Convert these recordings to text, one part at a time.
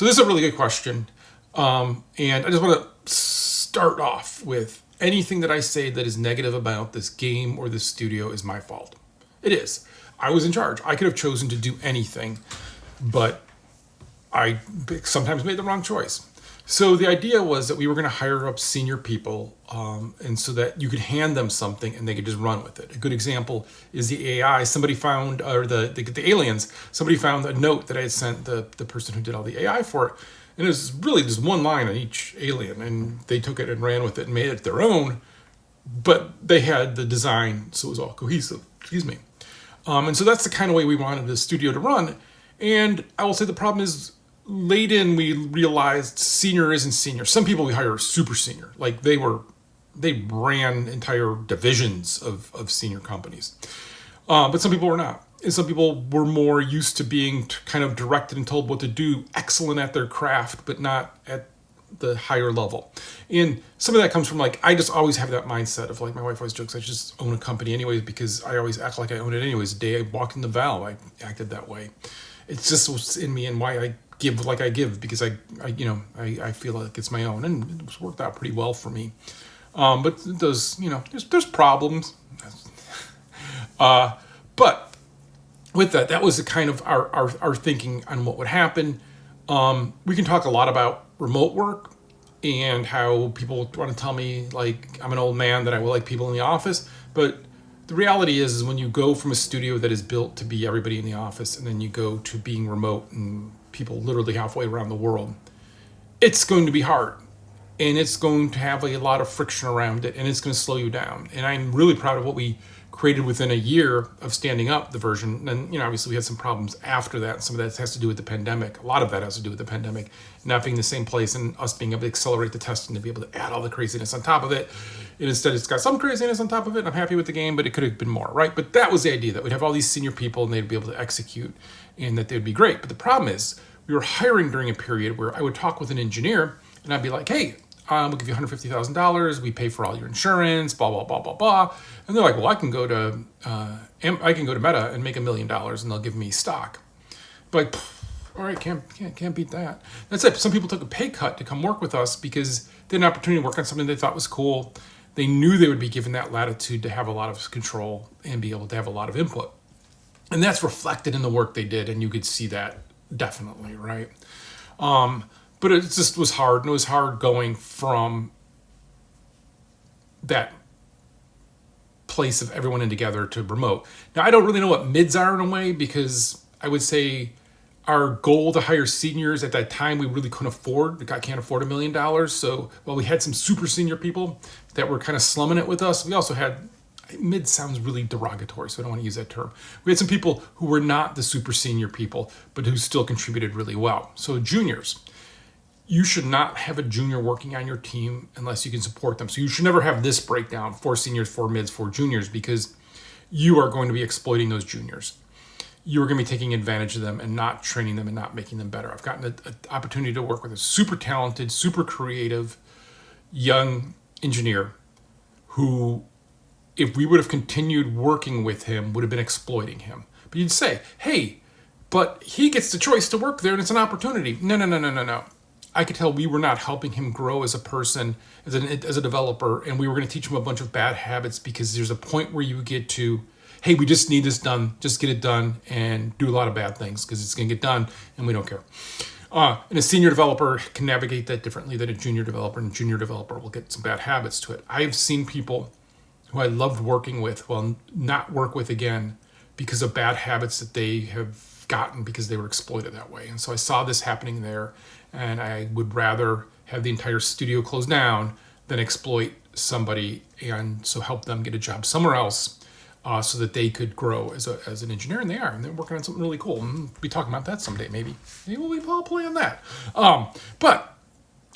So this is a really good question. And I just want to start off with anything that I say that is negative about this game or this studio is my fault. It is. I was in charge. I could have chosen to do anything, but I sometimes made the wrong choice. So the idea was that we were going to hire up senior people, and so that you could hand them something and they could just run with it. A good example is the AI. Somebody found, or the aliens, somebody found a note that I had sent the person who did all the AI for it. And it was really just one line on each alien, and they took it and ran with it and made it their own, but they had the design, so it was all cohesive. Excuse me. And so that's the kind of way we wanted the studio to run. And I will say the problem is, late in, we realized senior isn't senior. Some people we hire are super senior. Like they ran entire divisions of senior companies. But some people were not. And some people were more used to being kind of directed and told what to do, excellent at their craft, but not at the higher level. And some of that comes from like, I just always have that mindset of like, my wife always jokes, I just own a company anyways, because I always act like I own it anyways. The day I walked in the Valve, I acted that way. It's just what's in me and why I give like I give, because I feel like it's my own, and it's worked out pretty well for me. But there's problems. But with that was the kind of our thinking on what would happen. We can talk a lot about remote work and how people want to tell me like I'm an old man, that I will like people in the office, but the reality is when you go from a studio that is built to be everybody in the office, and then you go to being remote and people literally halfway around the world, it's going to be hard, and it's going to have a lot of friction around it, and it's going to slow you down. And I'm really proud of what we created within a year of standing up the version. And obviously we had some problems after that. Some of that has to do with the pandemic. A lot of that has to do with the pandemic not being the same place, and us being able to accelerate the testing to be able to add all the craziness on top of it. And instead it's got some craziness on top of it. I'm happy with the game, but it could have been more, right? But that was the idea, that we'd have all these senior people and they'd be able to execute, and that they'd be great. But the problem is we were hiring during a period where I would talk with an engineer and I'd be like, hey, we'll give you $150,000. We pay for all your insurance, blah, blah, blah, blah, blah. And they're like, well, I can go to Meta and make $1 million and they'll give me stock. But all right, can't beat that. That's it. Some people took a pay cut to come work with us because they had an opportunity to work on something they thought was cool. They knew they would be given that latitude to have a lot of control and be able to have a lot of input. And that's reflected in the work they did, and you could see that definitely, right? But it just was hard, and it was hard going from that place of everyone in together to remote. Now, I don't really know what mids are in a way, because I would say our goal to hire seniors at that time, we really couldn't afford. I can't afford $1 million. So while we had some super senior people that were kind of slumming it with us, we also had, mid sounds really derogatory, so I don't want to use that term. We had some people who were not the super senior people, but who still contributed really well. So juniors. You should not have a junior working on your team unless you can support them. So you should never have this breakdown, 4 seniors, 4 mids, 4 juniors, because you are going to be exploiting those juniors. You are going to be taking advantage of them and not training them and not making them better. I've gotten an opportunity to work with a super talented, super creative young engineer who, if we would have continued working with him, would have been exploiting him. But you'd say, hey, but he gets the choice to work there and it's an opportunity. No. I could tell we were not helping him grow as a person, as a developer, and we were going to teach him a bunch of bad habits, because there's a point where you get to, hey, we just need this done, just get it done, and do a lot of bad things because it's going to get done and we don't care. And a senior developer can navigate that differently than a junior developer, and a junior developer will get some bad habits to it. I've seen people who I loved working with, well, not work with again because of bad habits that they have gotten because they were exploited that way. And so I saw this happening there, and I would rather have the entire studio close down than exploit somebody, and so help them get a job somewhere else so that they could grow as an engineer, and they are, and they're working on something really cool. And we'll be talking about that someday, maybe. Maybe we'll all play on that. But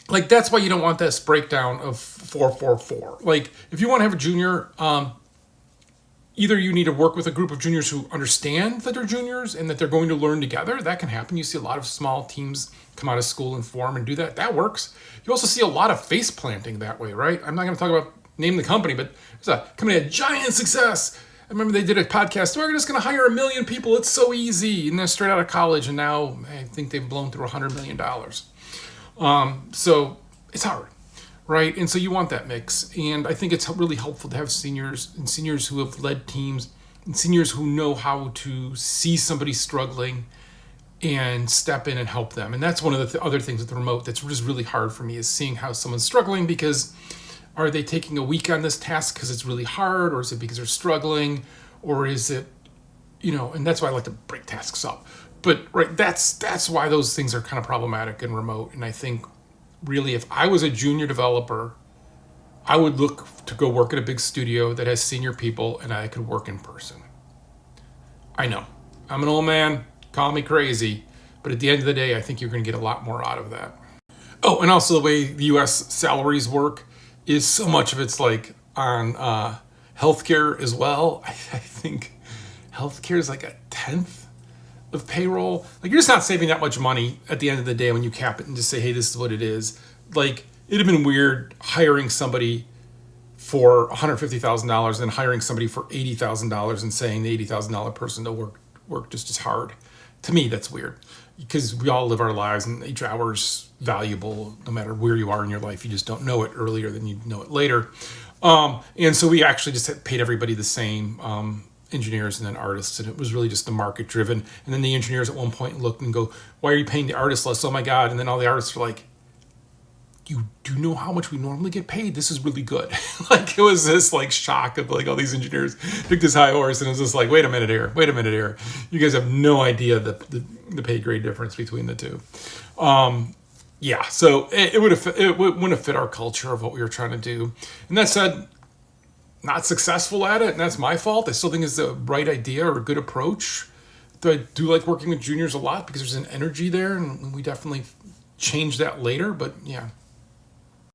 like, that's why you don't want this breakdown of 4-4-4. Like, if you want to have a junior, either you need to work with a group of juniors who understand that they're juniors and that they're going to learn together. That can happen. You see a lot of small teams come out of school and form and do that. That works. You also see a lot of face planting that way, right? I'm not going to talk about name the company, but there's a company had giant success, I remember they did a podcast. We're just going to hire 1 million people. It's so easy. And they're straight out of college. And now I think they've blown through $100 million. So it's hard, right? And so you want that mix. And I think it's really helpful to have seniors and seniors who have led teams and seniors who know how to see somebody struggling and step in and help them. And that's one of the other things with the remote that's just really hard for me, is seeing how someone's struggling, because are they taking a week on this task because it's really hard, or is it because they're struggling, or is it, and that's why I like to break tasks up. But right, that's why those things are kind of problematic and remote. And I think really, if I was a junior developer, I would look to go work at a big studio that has senior people and I could work in person. I know, I'm an old man, call me crazy, but at the end of the day, I think you're going to get a lot more out of that. Oh, and also the way the U.S. salaries work is so much of it's like on healthcare as well. I think healthcare is like a tenth of payroll. Like, you're just not saving that much money at the end of the day when you cap it and just say, hey, this is what it is. Like, it'd have been weird hiring somebody for $150,000 and then hiring somebody for $80,000 and saying the $80,000 person to work just as hard. To me, that's weird, because we all live our lives and each hour is valuable no matter where you are in your life. You just don't know it earlier than you know it later. And so we actually just paid everybody the same, engineers and then artists, and it was really just the market driven. And then the engineers at one point looked and go, why are you paying the artists less? Oh my God. And then all the artists were like, you do know how much we normally get paid? This is really good. Like, it was this like shock of like all these engineers picked this high horse, and it was just like, wait a minute here. You guys have no idea the pay grade difference between the two. So it wouldn't have fit our culture of what we were trying to do. And that said, not successful at it, and that's my fault. I still think it's the right idea or a good approach. I do like working with juniors a lot because there's an energy there, and we definitely changed that later. But yeah,